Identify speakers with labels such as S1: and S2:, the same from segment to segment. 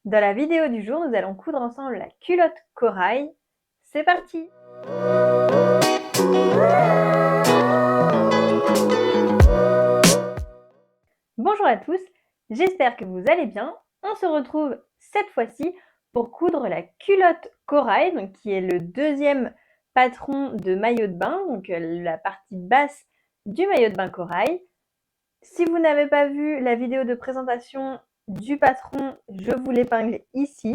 S1: Dans la vidéo du jour, nous allons coudre ensemble la culotte corail. C'est parti! Bonjour à tous, j'espère que vous allez bien. On se retrouve cette fois-ci pour coudre la culotte corail, donc qui est le deuxième patron de maillot de bain, donc la partie basse du maillot de bain corail. Si vous n'avez pas vu la vidéo de présentation du patron, je vous l'épingle ici.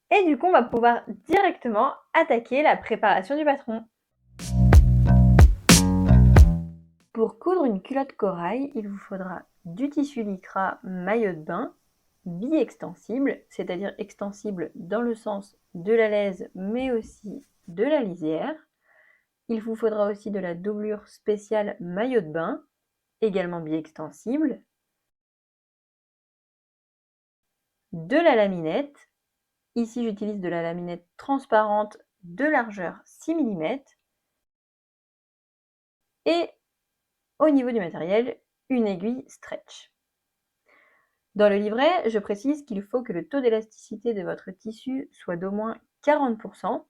S1: Et du coup, on va pouvoir directement attaquer la préparation du patron. Pour coudre une culotte corail, il vous faudra du tissu lycra maillot de bain, bi-extensible, c'est-à-dire extensible dans le sens de la laise mais aussi de la lisière. Il vous faudra aussi de la doublure spéciale maillot de bain, également bi-extensible, de la laminette. Ici, j'utilise de la laminette transparente de largeur 6 mm et au niveau du matériel, une aiguille stretch. Dans le livret, je précise qu'il faut que le taux d'élasticité de votre tissu soit d'au moins 40%.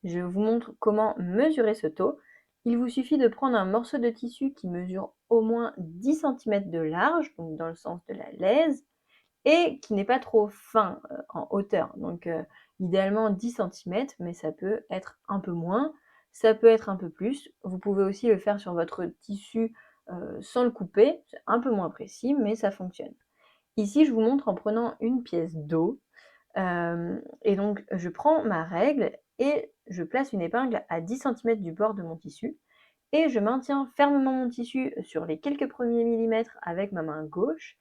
S1: Je vous montre comment mesurer ce taux. Il vous suffit de prendre un morceau de tissu qui mesure au moins 10 cm de large, donc dans le sens de la laise, et qui n'est pas trop fin en hauteur. Donc idéalement 10 cm, mais ça peut être un peu moins, ça peut être un peu plus. Vous pouvez aussi le faire sur votre tissu sans le couper, c'est un peu moins précis, mais ça fonctionne. Ici, je vous montre en prenant une pièce d'eau. Et donc, je prends ma règle et je place une épingle à 10 cm du bord de mon tissu. Et je maintiens fermement mon tissu sur les quelques premiers millimètres avec ma main gauche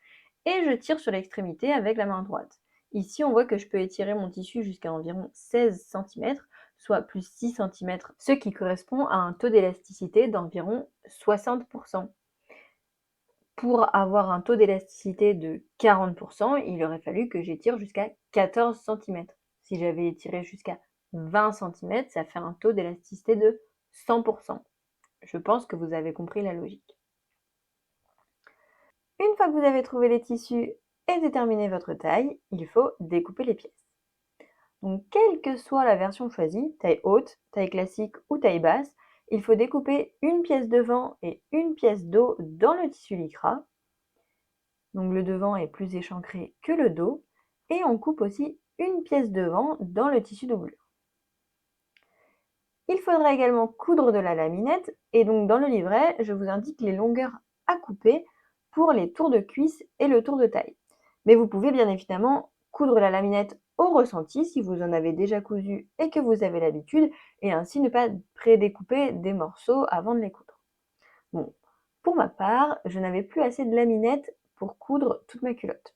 S1: et je tire sur l'extrémité avec la main droite. Ici, on voit que je peux étirer mon tissu jusqu'à environ 16 cm, soit plus 6 cm, ce qui correspond à un taux d'élasticité d'environ 60%. Pour avoir un taux d'élasticité de 40%, il aurait fallu que j'étire jusqu'à 14 cm. Si j'avais étiré jusqu'à 20 cm, ça fait un taux d'élasticité de 100%. Je pense que vous avez compris la logique. Une fois que vous avez trouvé les tissus et déterminé votre taille, il faut découper les pièces. Donc, quelle que soit la version choisie, taille haute, taille classique ou taille basse, il faut découper une pièce devant et une pièce dos dans le tissu lycra. Donc le devant est plus échancré que le dos et on coupe aussi une pièce devant dans le tissu doublure. Il faudra également coudre de la laminette et donc dans le livret, je vous indique les longueurs à couper pour les tours de cuisse et le tour de taille. Mais vous pouvez bien évidemment coudre la laminette au ressenti si vous en avez déjà cousu et que vous avez l'habitude et ainsi ne pas prédécouper des morceaux avant de les coudre. Bon, pour ma part, je n'avais plus assez de laminette pour coudre toute ma culotte.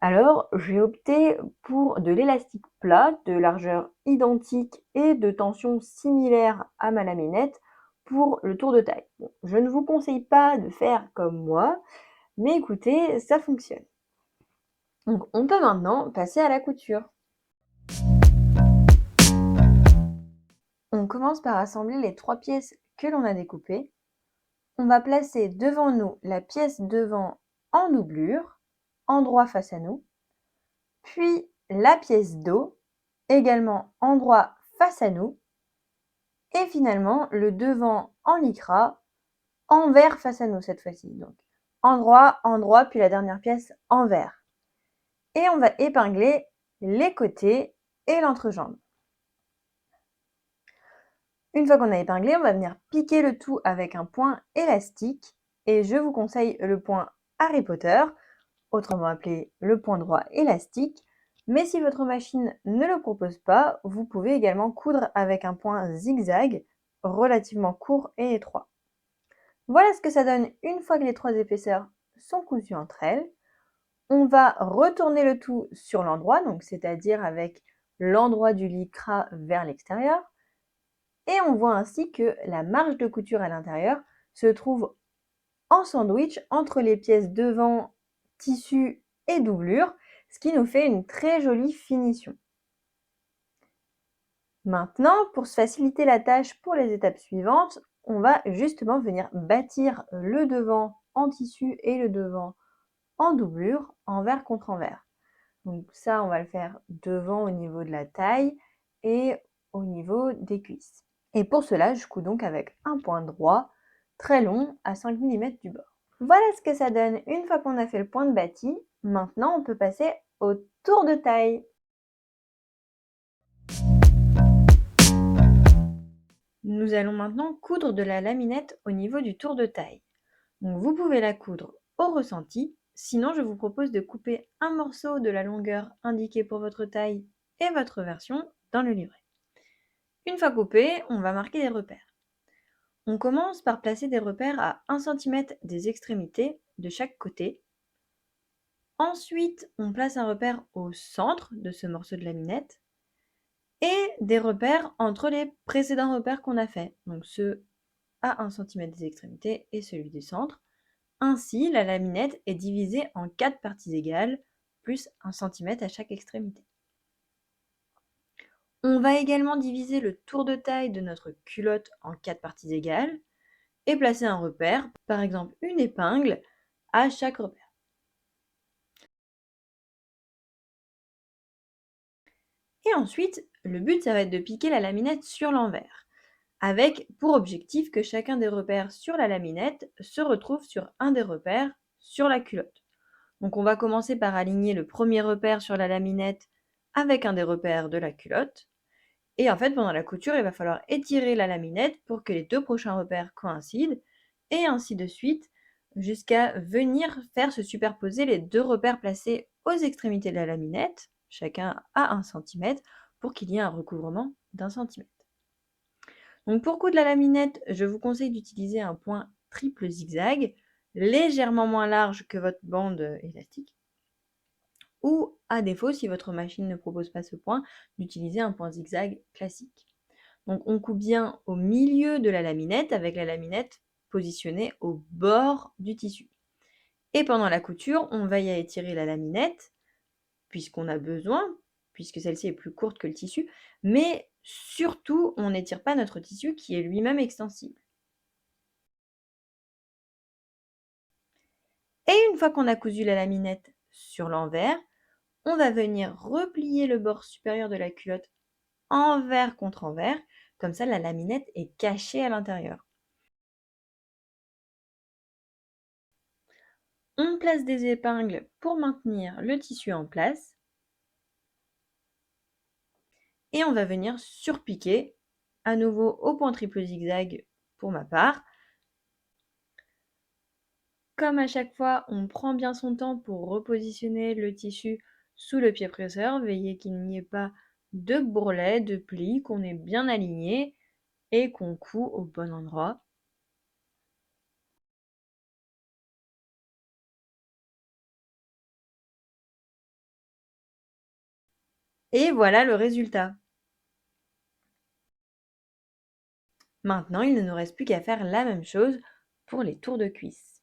S1: Alors, j'ai opté pour de l'élastique plat de largeur identique et de tension similaire à ma laminette pour le tour de taille. Bon, je ne vous conseille pas de faire comme moi, mais écoutez, ça fonctionne. Donc, on peut maintenant passer à la couture. On commence par assembler les 3 pièces que l'on a découpées. On va placer devant nous la pièce devant en doublure, endroit face à nous, puis la pièce dos, également endroit face à nous, et finalement le devant en lycra, envers face à nous cette fois-ci. Donc endroit, puis la dernière pièce envers. Et on va épingler les côtés et l'entrejambe. Une fois qu'on a épinglé, on va venir piquer le tout avec un point élastique, et je vous conseille le point Harry Potter, autrement appelé le point droit élastique. Mais si votre machine ne le propose pas, vous pouvez également coudre avec un point zigzag relativement court et étroit. Voilà ce que ça donne une fois que les 3 épaisseurs sont cousues entre elles. On va retourner le tout sur l'endroit, donc c'est-à-dire avec l'endroit du lycra vers l'extérieur. Et on voit ainsi que la marge de couture à l'intérieur se trouve en sandwich entre les pièces devant, tissu et doublure, ce qui nous fait une très jolie finition. Maintenant, pour se faciliter la tâche pour les étapes suivantes, on va justement venir bâtir le devant en tissu et le devant en doublure, envers contre envers. Donc ça, on va le faire devant au niveau de la taille et au niveau des cuisses. Et pour cela, je couds donc avec un point droit très long à 5 mm du bord. Voilà ce que ça donne une fois qu'on a fait le point de bâti. Maintenant, on peut passer au tour de taille. Nous allons maintenant coudre de la laminette au niveau du tour de taille. Donc vous pouvez la coudre au ressenti, sinon je vous propose de couper un morceau de la longueur indiquée pour votre taille et votre version dans le livret. Une fois coupé, on va marquer des repères. On commence par placer des repères à 1 cm des extrémités de chaque côté. Ensuite, on place un repère au centre de ce morceau de laminette et des repères entre les précédents repères qu'on a faits, donc ceux à 1 cm des extrémités et celui du centre. Ainsi, la laminette est divisée en 4 parties égales, plus 1 cm à chaque extrémité. On va également diviser le tour de taille de notre culotte en 4 parties égales et placer un repère, par exemple une épingle, à chaque repère. Et ensuite, le but, ça va être de piquer la laminette sur l'envers, avec pour objectif que chacun des repères sur la laminette se retrouve sur un des repères sur la culotte. Donc on va commencer par aligner le premier repère sur la laminette avec un des repères de la culotte. Et en fait, pendant la couture, il va falloir étirer la laminette pour que les 2 prochains repères coïncident, et ainsi de suite, jusqu'à venir faire se superposer les 2 repères placés aux extrémités de la laminette, chacun à 1 cm, pour qu'il y ait un recouvrement d'1 cm. Donc pour coudre la laminette, je vous conseille d'utiliser un point triple zigzag, légèrement moins large que votre bande élastique, ou à défaut, si votre machine ne propose pas ce point, d'utiliser un point zigzag classique. Donc on coupe bien au milieu de la laminette avec la laminette positionnée au bord du tissu. Et pendant la couture, on va y étirer la laminette, puisqu'on a besoin, puisque celle-ci est plus courte que le tissu, mais surtout, on n'étire pas notre tissu qui est lui-même extensible. Et une fois qu'on a cousu la laminette sur l'envers, on va venir replier le bord supérieur de la culotte envers contre envers, comme ça la laminette est cachée à l'intérieur. On place des épingles pour maintenir le tissu en place et on va venir surpiquer, à nouveau au point triple zigzag pour ma part. Comme à chaque fois, on prend bien son temps pour repositionner le tissu sous le pied presseur, veillez qu'il n'y ait pas de bourrelet, de plis, qu'on est bien aligné et qu'on coud au bon endroit. Et voilà le résultat. Maintenant, il ne nous reste plus qu'à faire la même chose pour les tours de cuisse.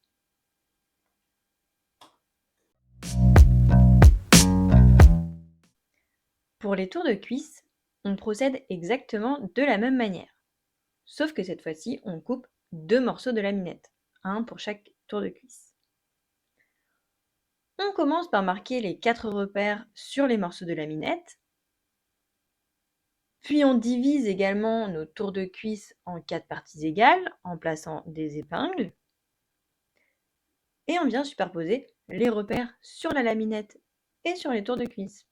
S1: Pour les tours de cuisse, on procède exactement de la même manière. Sauf que cette fois-ci, on coupe 2 morceaux de laminette, un pour chaque tour de cuisse. On commence par marquer les 4 repères sur les morceaux de laminette. Puis on divise également nos tours de cuisse en 4 parties égales en plaçant des épingles. Et on vient superposer les repères sur la laminette et sur les tours de cuisse.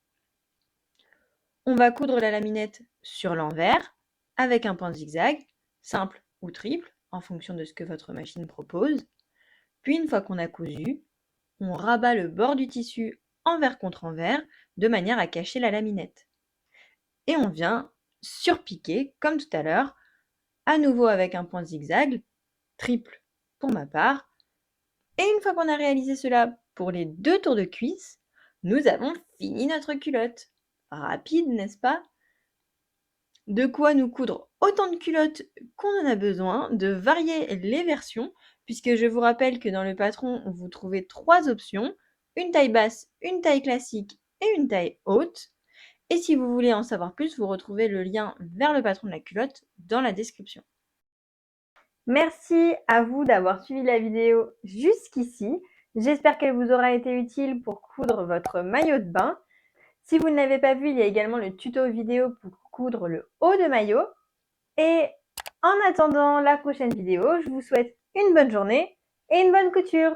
S1: On va coudre la laminette sur l'envers avec un point zigzag, simple ou triple, en fonction de ce que votre machine propose. Puis une fois qu'on a cousu, on rabat le bord du tissu envers contre envers de manière à cacher la laminette. Et on vient surpiquer, comme tout à l'heure, à nouveau avec un point zigzag, triple pour ma part. Et une fois qu'on a réalisé cela pour les 2 tours de cuisse, nous avons fini notre culotte. Rapide, n'est-ce pas? De quoi nous coudre autant de culottes qu'on en a besoin, de varier les versions, puisque je vous rappelle que dans le patron, vous trouvez 3 options, une taille basse, une taille classique et une taille haute. Et si vous voulez en savoir plus, vous retrouvez le lien vers le patron de la culotte dans la description. Merci à vous d'avoir suivi la vidéo jusqu'ici. J'espère qu'elle vous aura été utile pour coudre votre maillot de bain. Si vous ne l'avez pas vu, il y a également le tuto vidéo pour coudre le haut de maillot. Et en attendant la prochaine vidéo, je vous souhaite une bonne journée et une bonne couture.